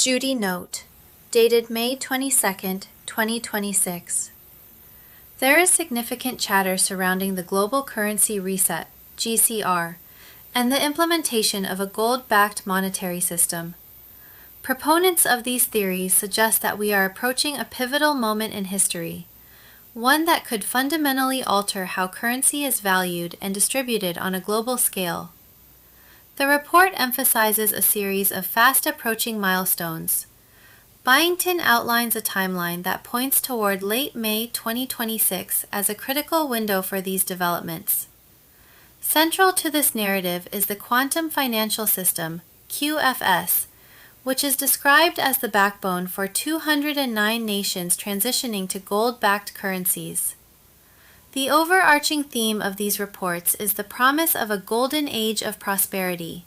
Judy note, dated May 22, 2026. There is significant chatter surrounding the global currency reset, GCR, and the implementation of a gold-backed monetary system. Proponents of these theories suggest that we are approaching a pivotal moment in history, one that could fundamentally alter how currency is valued and distributed on a global scale. The report emphasizes a series of fast-approaching milestones. Byington outlines a timeline that points toward late May 2026 as a critical window for these developments. Central to this narrative is the Quantum Financial System, QFS, which is described as the backbone for 209 nations transitioning to gold-backed currencies. The overarching theme of these reports is the promise of a golden age of prosperity,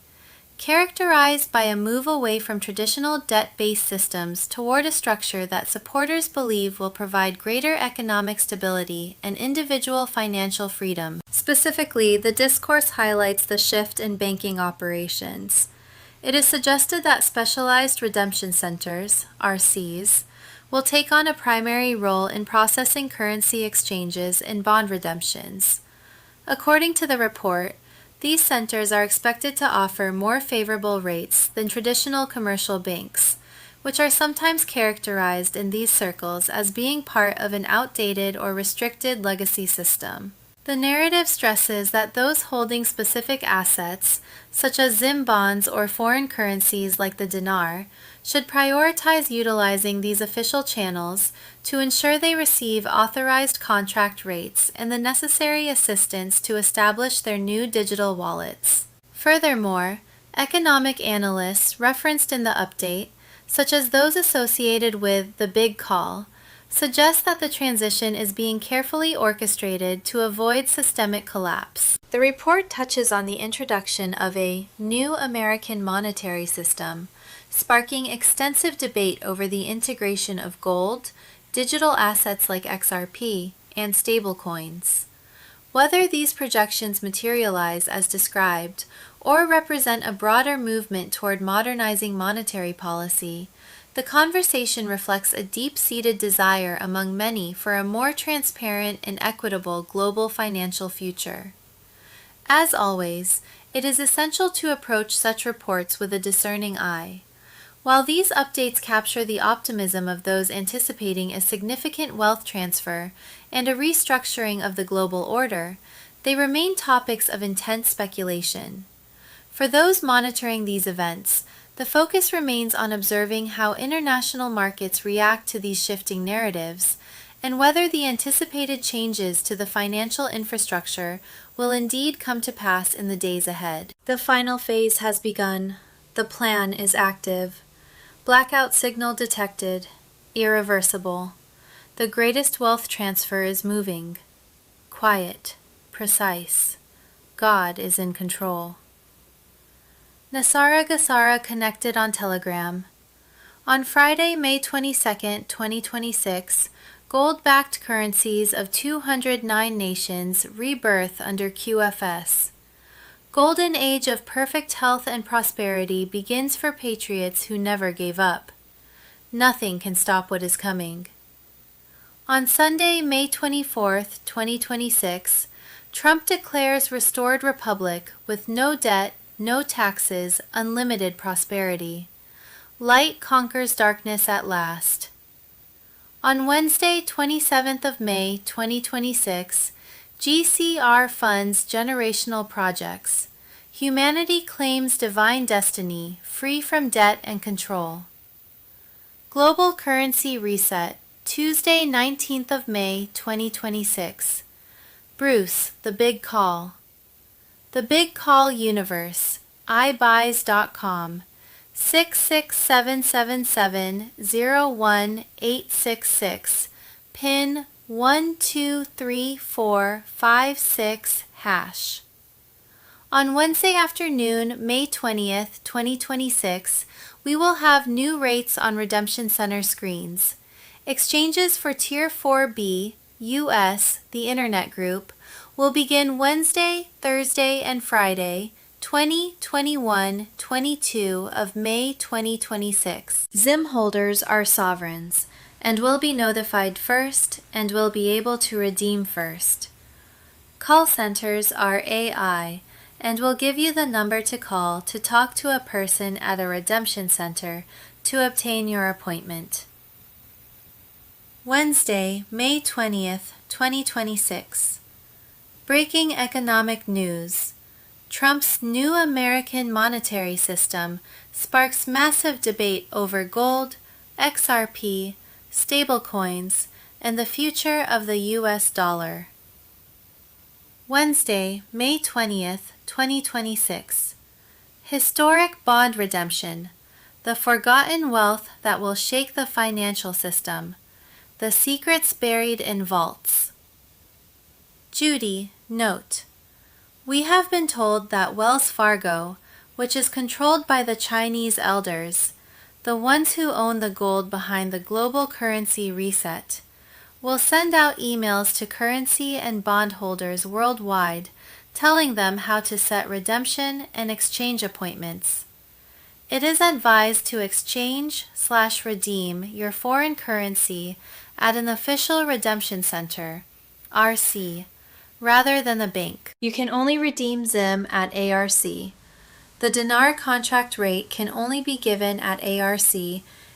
characterized by a move away from traditional debt-based systems toward a structure that supporters believe will provide greater economic stability and individual financial freedom. Specifically, the discourse highlights the shift in banking operations. It is suggested that specialized redemption centers, RCs, will take on a primary role in processing currency exchanges and bond redemptions. According to the report, these centers are expected to offer more favorable rates than traditional commercial banks, which are sometimes characterized in these circles as being part of an outdated or restricted legacy system. The narrative stresses that those holding specific assets, such as ZIM bonds or foreign currencies like the dinar, should prioritize utilizing these official channels to ensure they receive authorized contract rates and the necessary assistance to establish their new digital wallets. Furthermore, economic analysts referenced in the update, such as those associated with the Big Call, suggest that the transition is being carefully orchestrated to avoid systemic collapse. The report touches on the introduction of a new American monetary system, sparking extensive debate over the integration of gold, digital assets like XRP, and stablecoins. Whether these projections materialize as described or represent a broader movement toward modernizing monetary policy, the conversation reflects a deep-seated desire among many for a more transparent and equitable global financial future. As always, it is essential to approach such reports with a discerning eye. While these updates capture the optimism of those anticipating a significant wealth transfer and a restructuring of the global order, they remain topics of intense speculation. For those monitoring these events, the focus remains on observing how international markets react to these shifting narratives and whether the anticipated changes to the financial infrastructure will indeed come to pass in the days ahead. The final phase has begun. The plan is active. Blackout signal detected. Irreversible. The greatest wealth transfer is moving. Quiet. Precise. God is in control. Nasara Gassara connected on Telegram. On Friday, May 22, 2026, gold-backed currencies of 209 nations rebirth under QFS. Golden age of perfect health and prosperity begins for patriots who never gave up. Nothing can stop what is coming. On Sunday, May 24, 2026, Trump declares restored republic with no debt, no taxes, unlimited prosperity. Light conquers darkness at last. On Wednesday, 27th of May, 2026, GCR funds generational projects. Humanity claims divine destiny, free from debt and control. Global currency reset, Tuesday, 19th of May, 2026. Bruce, the Big Call. The Big Call Universe, iBuys.com, 66777-01866, PIN 123456#. On Wednesday afternoon, May 20th, 2026, we will have new rates on redemption center screens. Exchanges for Tier 4B, US, the Internet Group, will begin Wednesday, Thursday, and Friday, 2021-22 of May 2026. ZIM holders are sovereigns and will be notified first and will be able to redeem first. Call centers are AI and will give you the number to call to talk to a person at a redemption center to obtain your appointment. Wednesday, May 20th, 2026. Breaking economic news. Trump's new American monetary system sparks massive debate over gold, XRP, stablecoins, and the future of the US dollar. Wednesday, May 20th, 2026. Historic bond redemption. The forgotten wealth that will shake the financial system. The secrets buried in vaults. Judy, note. We have been told that Wells Fargo, which is controlled by the Chinese elders, the ones who own the gold behind the global currency reset, will send out emails to currency and bondholders worldwide telling them how to set redemption and exchange appointments. It is advised to exchange/redeem your foreign currency at an official redemption center, RC, rather than the bank. You can only redeem ZIM at ARC. The dinar contract rate can only be given at ARC,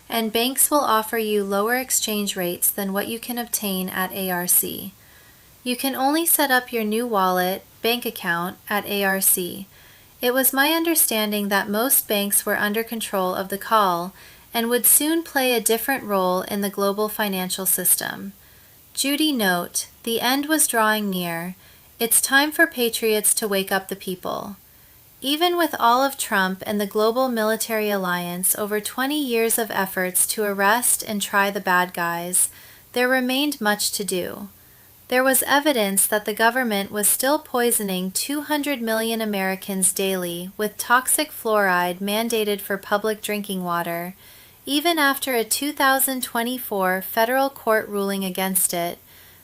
and banks will offer you lower exchange rates than what you can obtain at ARC. You can only set up your new wallet, bank account, at ARC. It was my understanding that most banks were under control of the call and would soon play a different role in the global financial system. Judy, note, the end was drawing near. It's time for patriots to wake up the people. Even with all of Trump and the global military alliance over 20 years of efforts to arrest and try the bad guys, there remained much to do. There was evidence that the government was still poisoning 200 million Americans daily with toxic fluoride mandated for public drinking water, even after a 2024 federal court ruling against it,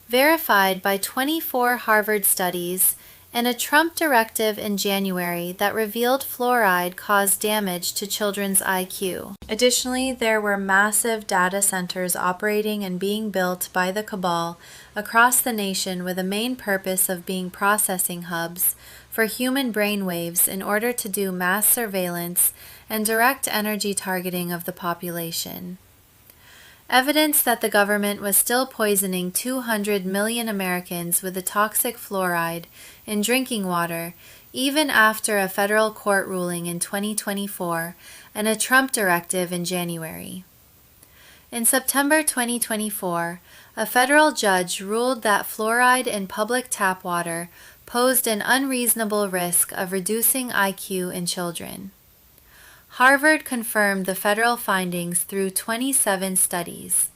verified by 24 Harvard studies, and a Trump directive in January that revealed fluoride caused damage to children's IQ. Additionally, there were massive data centers operating and being built by the cabal across the nation with a main purpose of being processing hubs for human brainwaves in order to do mass surveillance and direct energy targeting of the population. Evidence that the government was still poisoning 200 million Americans with the toxic fluoride in drinking water, even after a federal court ruling in 2024 and a Trump directive in January. In September 2024, a federal judge ruled that fluoride in public tap water posed an unreasonable risk of reducing IQ in children. Harvard confirmed the federal findings through 27 studies.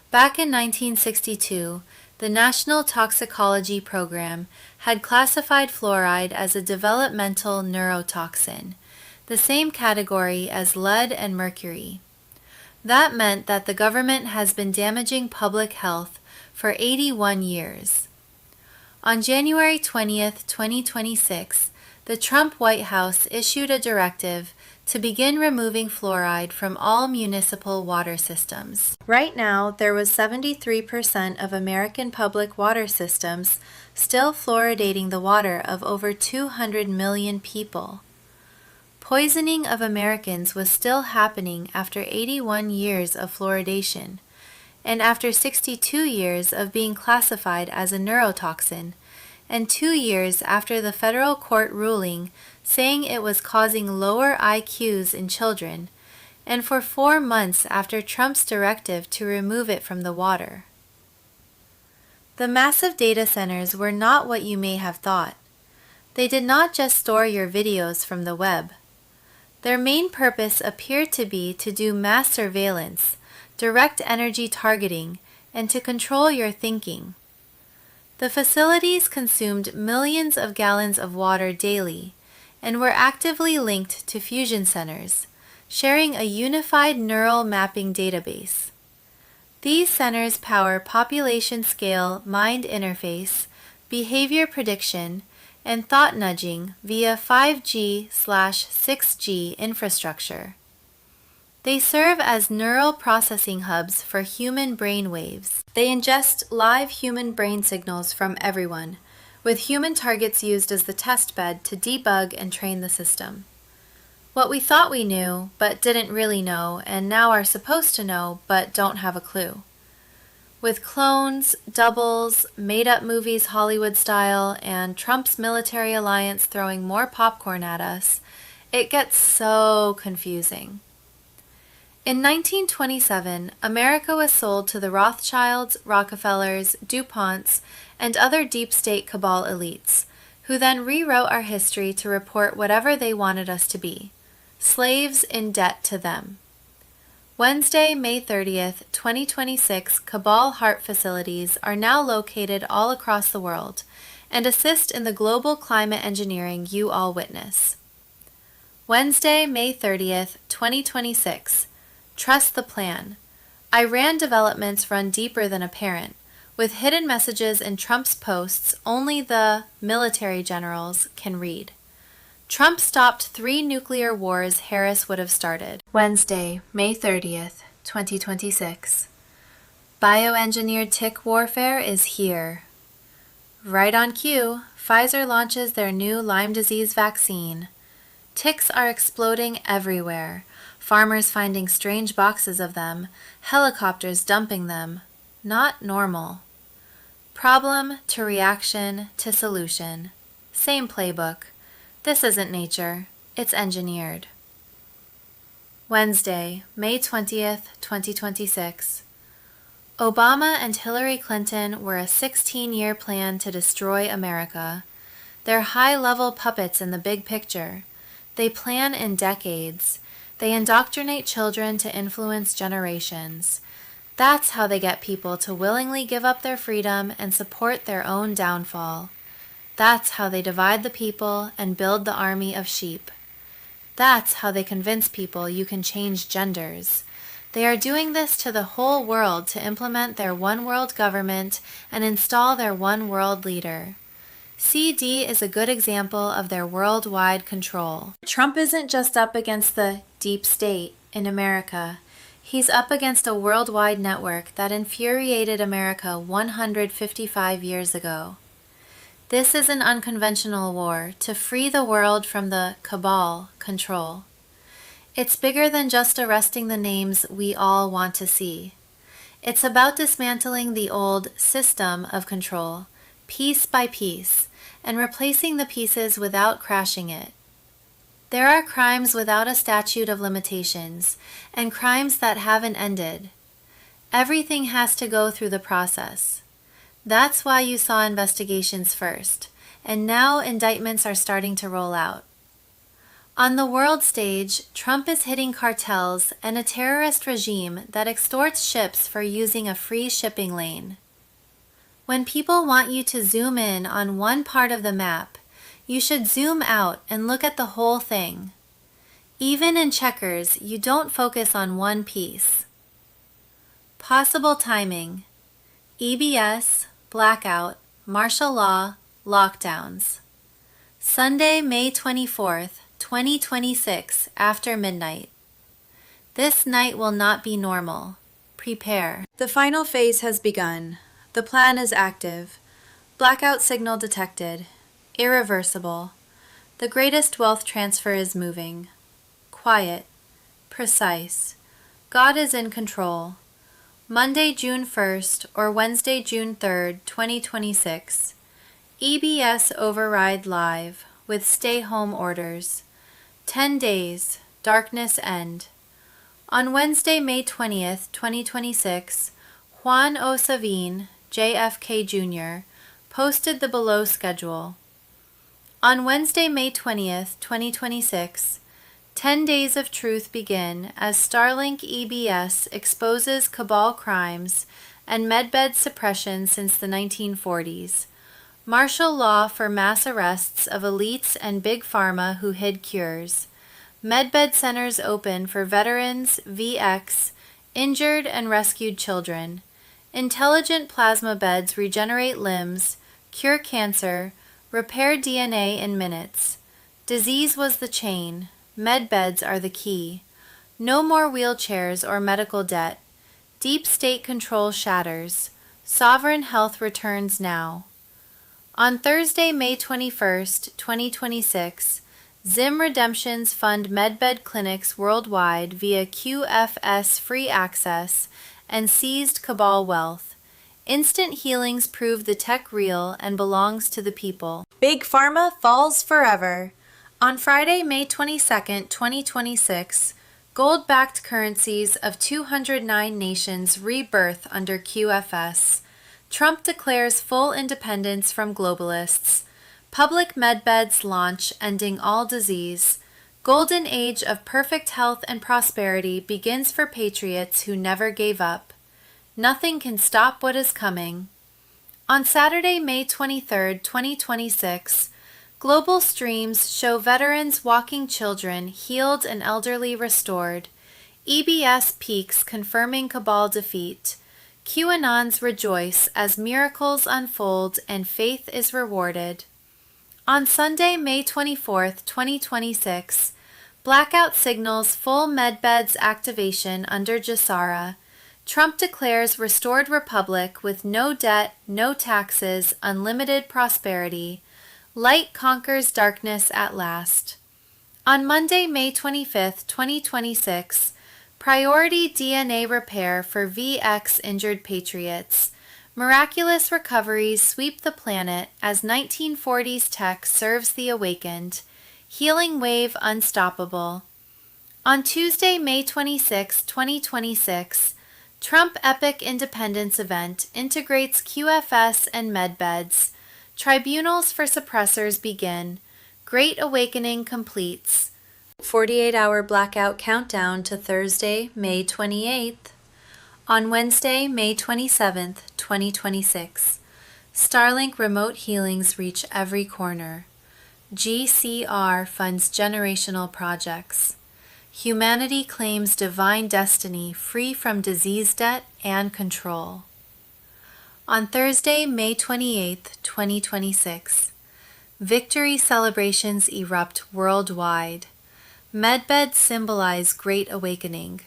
Back in 1962, the National Toxicology Program had classified fluoride as a developmental neurotoxin, the same category as lead and mercury. That meant that the government has been damaging public health for 81 years. On January 20th, 2026, the Trump White House issued a directive to begin removing fluoride from all municipal water systems. Right now, there was 73% of American public water systems still fluoridating the water of over 200 million people. Poisoning of Americans was still happening after 81 years of fluoridation, and after 62 years of being classified as a neurotoxin, and 2 years after the federal court ruling saying it was causing lower IQs in children, and for 4 months after Trump's directive to remove it from the water. The massive data centers were not what you may have thought. They did not just store your videos from the web. Their main purpose appeared to be to do mass surveillance, direct energy targeting, and to control your thinking. The facilities consumed millions of gallons of water daily and were actively linked to fusion centers, sharing a unified neural mapping database. These centers power population-scale mind interface, behavior prediction, and thought nudging via 5G/6G infrastructure. They serve as neural processing hubs for human brain waves. They ingest live human brain signals from everyone, with human targets used as the test bed to debug and train the system. What we thought we knew, but didn't really know, and now are supposed to know, but don't have a clue. With clones, doubles, made-up movies Hollywood style, and Trump's military alliance throwing more popcorn at us, it gets so confusing. In 1927, America was sold to the Rothschilds, Rockefellers, DuPonts, and other deep state cabal elites, who then rewrote our history to report whatever they wanted us to be, slaves in debt to them. Wednesday, May 30th, 2026, Cabal heart facilities are now located all across the world and assist in the global climate engineering you all witness. Wednesday, May 30th, 2026, Trust the Plan. Iran developments run deeper than apparent, with hidden messages in Trump's posts only the military generals can read. Trump stopped 3 nuclear wars Harris would have started. Wednesday, May 30th, 2026. Bioengineered tick warfare is here. Right on cue, Pfizer launches their new Lyme disease vaccine. Ticks are exploding everywhere. Farmers finding strange boxes of them, helicopters dumping them. Not normal. Problem to reaction to solution. Same playbook. This isn't nature, it's engineered. Wednesday, May 20th, 2026. Obama and Hillary Clinton were a 16-year plan to destroy America. They're high-level puppets in the big picture. They plan in decades. They indoctrinate children to influence generations. That's how they get people to willingly give up their freedom and support their own downfall. That's how they divide the people and build the army of sheep. That's how they convince people you can change genders. They are doing this to the whole world to implement their one-world government and install their one-world leader. CD is a good example of their worldwide control. Trump isn't just up against the deep state in America. He's up against a worldwide network that infuriated America 155 years ago. This is an unconventional war to free the world from the cabal control. It's bigger than just arresting the names we all want to see. It's about dismantling the old system of control, piece by piece, and replacing the pieces without crashing it. There are crimes without a statute of limitations, and crimes that haven't ended. Everything has to go through the process. That's why you saw investigations first, and now indictments are starting to roll out. On the world stage, Trump is hitting cartels and a terrorist regime that extorts ships for using a free shipping lane. When people want you to zoom in on one part of the map, you should zoom out and look at the whole thing. Even in checkers, you don't focus on one piece. Possible timing: EBS, blackout, martial law, lockdowns. Sunday, May 24th, 2026, after midnight. This night will not be normal. Prepare. The final phase has begun. The plan is active. Blackout signal detected. Irreversible. The greatest wealth transfer is moving. Quiet. Precise. God is in control. Monday, June 1st or Wednesday, June 3rd, 2026. EBS override live with stay-home orders. 10 days. Darkness end. On Wednesday, May 20th, 2026, Juan O. Savine, JFK Jr., posted the below schedule. On Wednesday, May 20th, 2026, 10 days of truth begin as Starlink EBS exposes cabal crimes and medbed suppression since the 1940s. Martial law for mass arrests of elites and big pharma who hid cures. Medbed centers open for veterans, VX, injured and rescued children. Intelligent plasma beds regenerate limbs, cure cancer, Repair DNA in minutes. Disease was the chain. Medbeds are the key. No more wheelchairs or medical debt. Deep state control shatters. Sovereign health returns now. On Thursday, May 21st, 2026, Zim Redemptions fund medbed clinics worldwide via QFS free access and seized cabal wealth. Instant healings prove the tech real and belongs to the people. Big Pharma falls forever. On Friday, May 22nd, 2026, gold-backed currencies of 209 nations rebirth under QFS. Trump declares full independence from globalists. Public medbeds launch, ending all disease. Golden age of perfect health and prosperity begins for patriots who never gave up. Nothing can stop what is coming. On Saturday, May 23, 2026, global streams show veterans walking children healed and elderly restored. EBS peaks confirming cabal defeat. QAnons rejoice as miracles unfold and faith is rewarded. On Sunday, May 24, 2026, blackout signals full medbeds activation under GCR. Trump declares restored republic with no debt, no taxes, unlimited prosperity. Light conquers darkness at last. On Monday, May 25, 2026, priority DNA repair for VX injured patriots. Miraculous recoveries sweep the planet as 1940s tech serves the awakened. Healing wave unstoppable. On Tuesday, May 26, 2026, Trump Epic Independence event integrates QFS and medbeds. Tribunals for suppressors begin. Great Awakening completes. 48-hour blackout countdown to Thursday, May 28th. On Wednesday, May 27th, 2026, Starlink remote healings reach every corner. GCR funds generational projects. Humanity claims divine destiny free from disease debt and control. On Thursday, May 28th, 2026, victory celebrations erupt worldwide. Medbeds symbolize Great Awakening.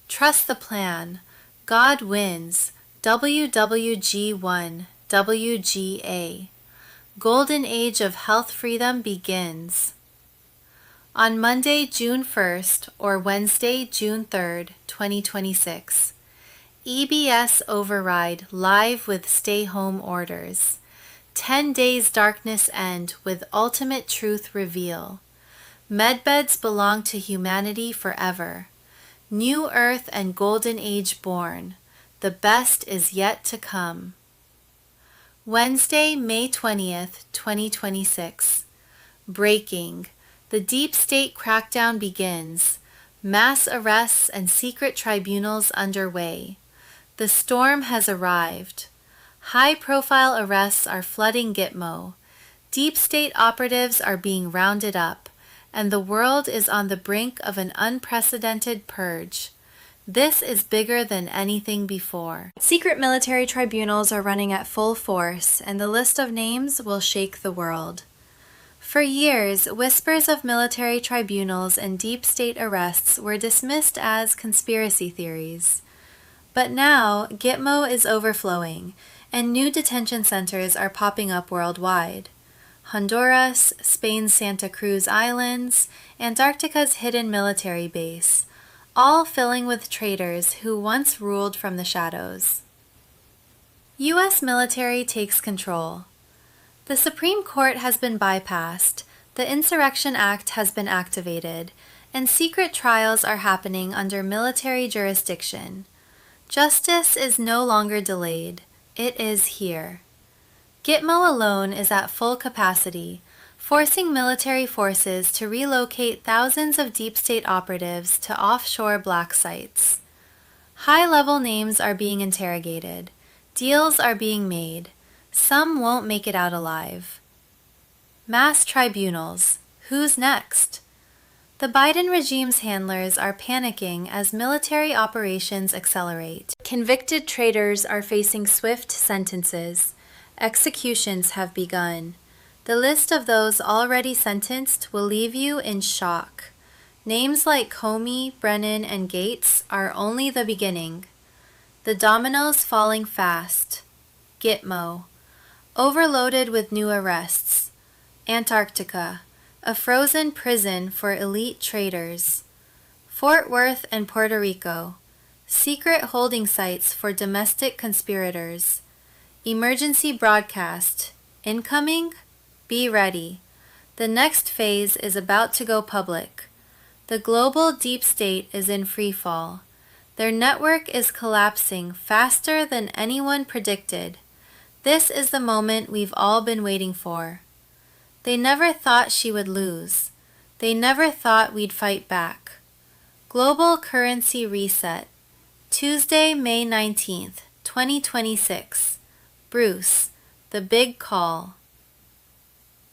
Trust the plan. God wins. WWG1, WGA. Golden Age of Health Freedom begins. On Monday, June 1st, or Wednesday, June 3rd, 2026, EBS override live with stay-home orders. 10 days darkness end with ultimate truth reveal. Medbeds belong to humanity forever. New earth and golden age born. The best is yet to come. Wednesday, May 20th, 2026. Breaking. The deep state crackdown begins. Mass arrests and secret tribunals underway. The storm has arrived. High-profile arrests are flooding Gitmo. Deep state operatives are being rounded up, and the world is on the brink of an unprecedented purge. This is bigger than anything before. Secret military tribunals are running at full force, and the list of names will shake the world. For years, whispers of military tribunals and deep state arrests were dismissed as conspiracy theories. But now, Gitmo is overflowing, and new detention centers are popping up worldwide. Honduras, Spain's Santa Cruz Islands, Antarctica's hidden military base, all filling with traitors who once ruled from the shadows. U.S. military takes control. The Supreme Court has been bypassed, the Insurrection Act has been activated, and secret trials are happening under military jurisdiction. Justice is no longer delayed. It is here. Gitmo alone is at full capacity, forcing military forces to relocate thousands of deep state operatives to offshore black sites. High-level names are being interrogated. Deals are being made. Some won't make it out alive. Mass tribunals. Who's next? The Biden regime's handlers are panicking as military operations accelerate. Convicted traitors are facing swift sentences. Executions have begun. The list of those already sentenced will leave you in shock. Names like Comey, Brennan, and Gates are only the beginning. The dominoes falling fast. Gitmo. Overloaded with new arrests. Antarctica. A frozen prison for elite traitors. Fort Worth and Puerto Rico. Secret holding sites for domestic conspirators. Emergency broadcast. Incoming? Be ready. The next phase is about to go public. The global deep state is in freefall. Their network is collapsing faster than anyone predicted. This is the moment we've all been waiting for. They never thought she would lose. They never thought we'd fight back. Global currency reset. Tuesday, May 19th, 2026. Bruce, the big call.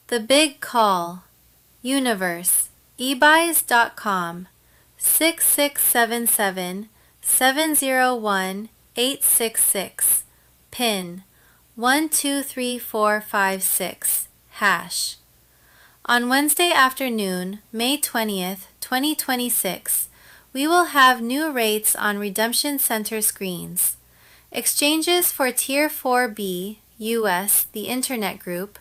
The big call. Universe, ebuys.com, 6677-701-866, PIN, 123456, hash. On Wednesday afternoon, May 20th, 2026, we will have new rates on redemption center screens. Exchanges for Tier 4B, US, the Internet Group,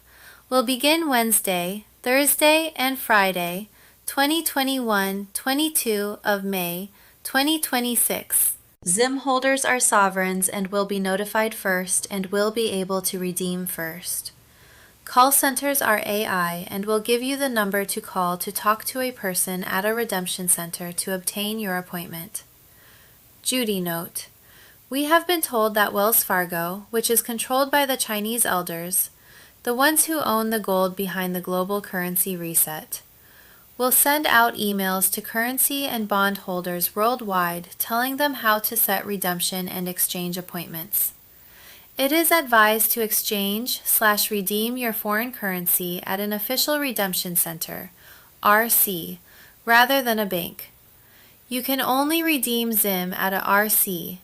will begin Wednesday, Thursday, and Friday, 22 of May, 2026. ZIM holders are sovereigns and will be notified first and will be able to redeem first. Call centers are AI and will give you the number to call to talk to a person at a redemption center to obtain your appointment. Judy note: we have been told that Wells Fargo, which is controlled by the Chinese elders, the ones who own the gold behind the global currency reset, will send out emails to currency and bond holders worldwide telling them how to set redemption and exchange appointments. It is advised to exchange/redeem your foreign currency at an official redemption center, RC, rather than a bank. You can only redeem ZIM at a RC.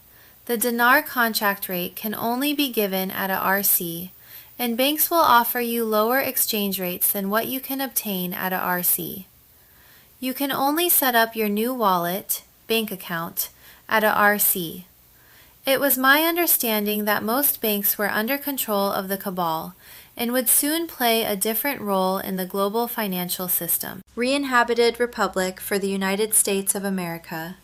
The dinar contract rate can only be given at a RC, and banks will offer you lower exchange rates than what you can obtain at a RC. You can only set up your new wallet, bank account, at a RC. It was my understanding that most banks were under control of the cabal and would soon play a different role in the global financial system. Re-inhabited Republic for the United States of America.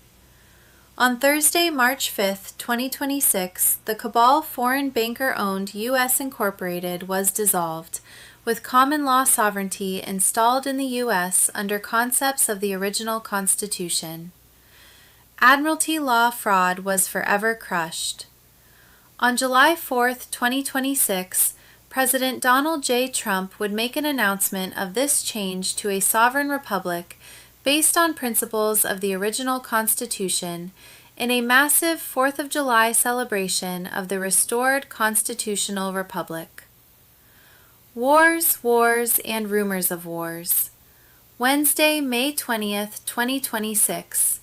On Thursday, March 5th, 2026, the cabal foreign banker-owned U.S. Incorporated was dissolved, with common law sovereignty installed in the U.S. under concepts of the original Constitution. Admiralty law fraud was forever crushed. On July 4th, 2026, President Donald J. Trump would make an announcement of this change to a sovereign republic based on principles of the original Constitution in a massive 4th of July celebration of the restored constitutional republic. Wars, wars, and rumors of wars. Wednesday, May 20th, 2026.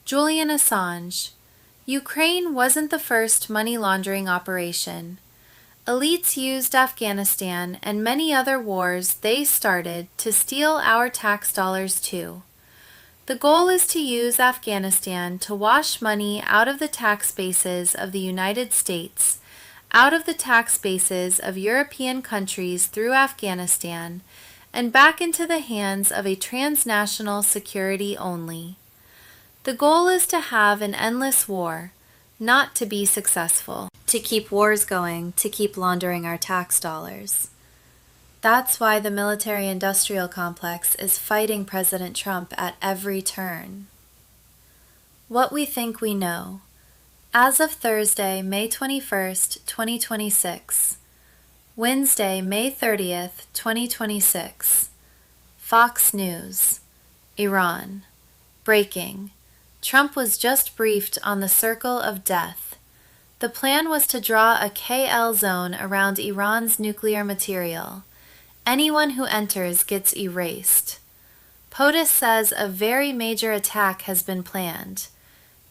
Julian Assange. Ukraine wasn't the first money laundering operation. Elites used Afghanistan and many other wars they started to steal our tax dollars too. The goal is to use Afghanistan to wash money out of the tax bases of the United States, out of the tax bases of European countries through Afghanistan, and back into the hands of a transnational security only. The goal is to have an endless war, not to be successful, to keep wars going, to keep laundering our tax dollars. That's why the military-industrial complex is fighting President Trump at every turn. What we think we know. As of Thursday, May 21st, 2026. Wednesday, May 30th, 2026. Fox News. Iran. Breaking. Trump was just briefed on the circle of death. The plan was to draw a KL zone around Iran's nuclear material. Anyone who enters gets erased. POTUS says a very major attack has been planned.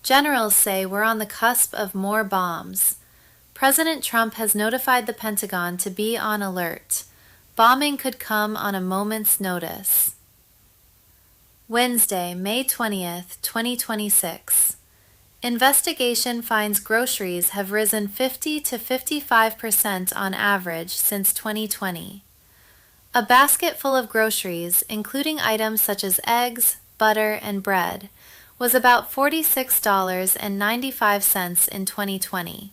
Generals say we're on the cusp of more bombs. President Trump has notified the Pentagon to be on alert. bombing could come on a moment's notice. Wednesday, May 20th, 2026. Investigation finds groceries have risen 50 to 55% on average since 2020. A basket full of groceries, including items such as eggs, butter, and bread, was about $46.95 in 2020.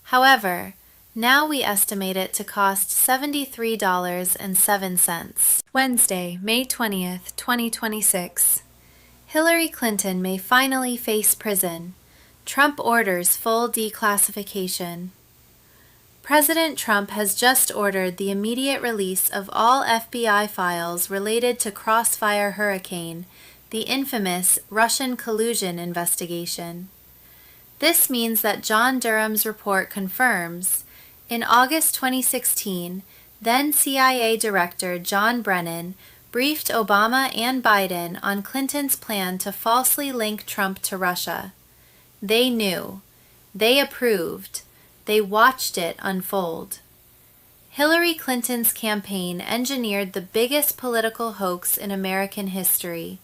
However, now we estimate it to cost $73.07. Wednesday, May 20th, 2026. Hillary Clinton may finally face prison. Trump orders full declassification. President Trump has just ordered the immediate release of all FBI files related to Crossfire Hurricane, the infamous Russian collusion investigation. This means that John Durham's report confirms, in August 2016, then CIA Director John Brennan briefed Obama and Biden on Clinton's plan to falsely link Trump to Russia. They knew. They approved. They watched it unfold. Hillary Clinton's campaign engineered the biggest political hoax in American history,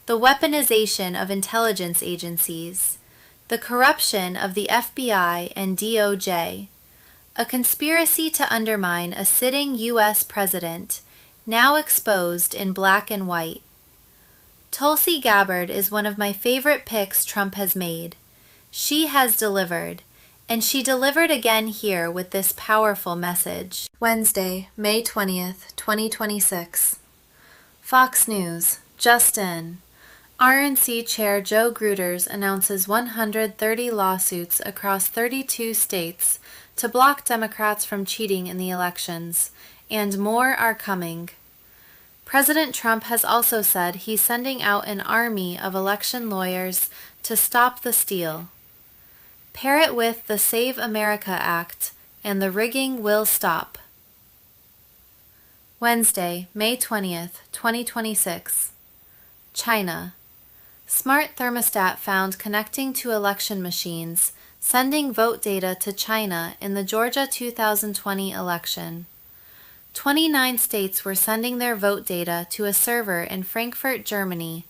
the weaponization of intelligence agencies, the corruption of the FBI and DOJ, a conspiracy to undermine a sitting U.S. president, now exposed in black and white. Tulsi Gabbard is one of my favorite picks Trump has made. She has delivered, and she delivered again here with this powerful message. Wednesday, May 20th, 2026. Fox News, just in. RNC Chair Joe Gruters announces 130 lawsuits across 32 states to block Democrats from cheating in the elections, and more are coming. President Trump has also said he's sending out an army of election lawyers to stop the steal. Pair it with the Save America Act, and the rigging will stop. Wednesday, May 20th, 2026. China. Smart thermostat found connecting to election machines, sending vote data to China in the Georgia 2020 election. 29 states were sending their vote data to a server in Frankfurt, Germany,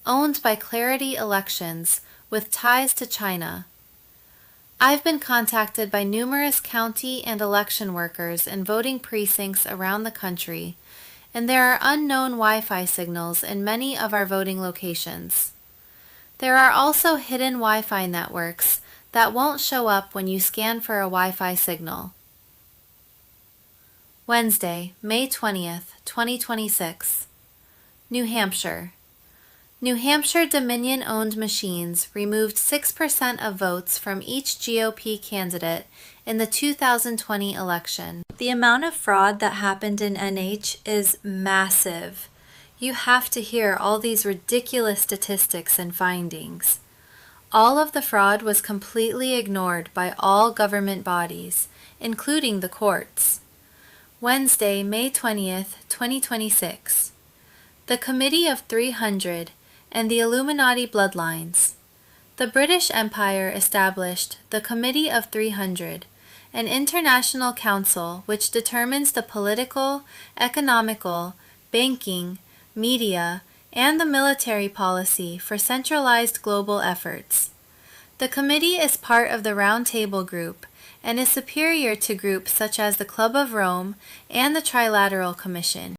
owned by Clarity Elections, with ties to China. I've been contacted by numerous county and election workers in voting precincts around the country, and there are unknown Wi-Fi signals in many of our voting locations. There are also hidden Wi-Fi networks that won't show up when you scan for a Wi-Fi signal. Wednesday, May 20th, 2026. New Hampshire. New Hampshire Dominion-owned machines removed 6% of votes from each GOP candidate in the 2020 election. The amount of fraud that happened in NH is massive. You have to hear all these ridiculous statistics and findings. All of the fraud was completely ignored by all government bodies, including the courts. Wednesday, May 20th, 2026. The Committee of 300 and the Illuminati Bloodlines. The British Empire established the Committee of 300, an international council which determines the political, economical, banking, media, and the military policy for centralized global efforts. The committee is part of the Round Table Group and is superior to groups such as the Club of Rome and the Trilateral Commission.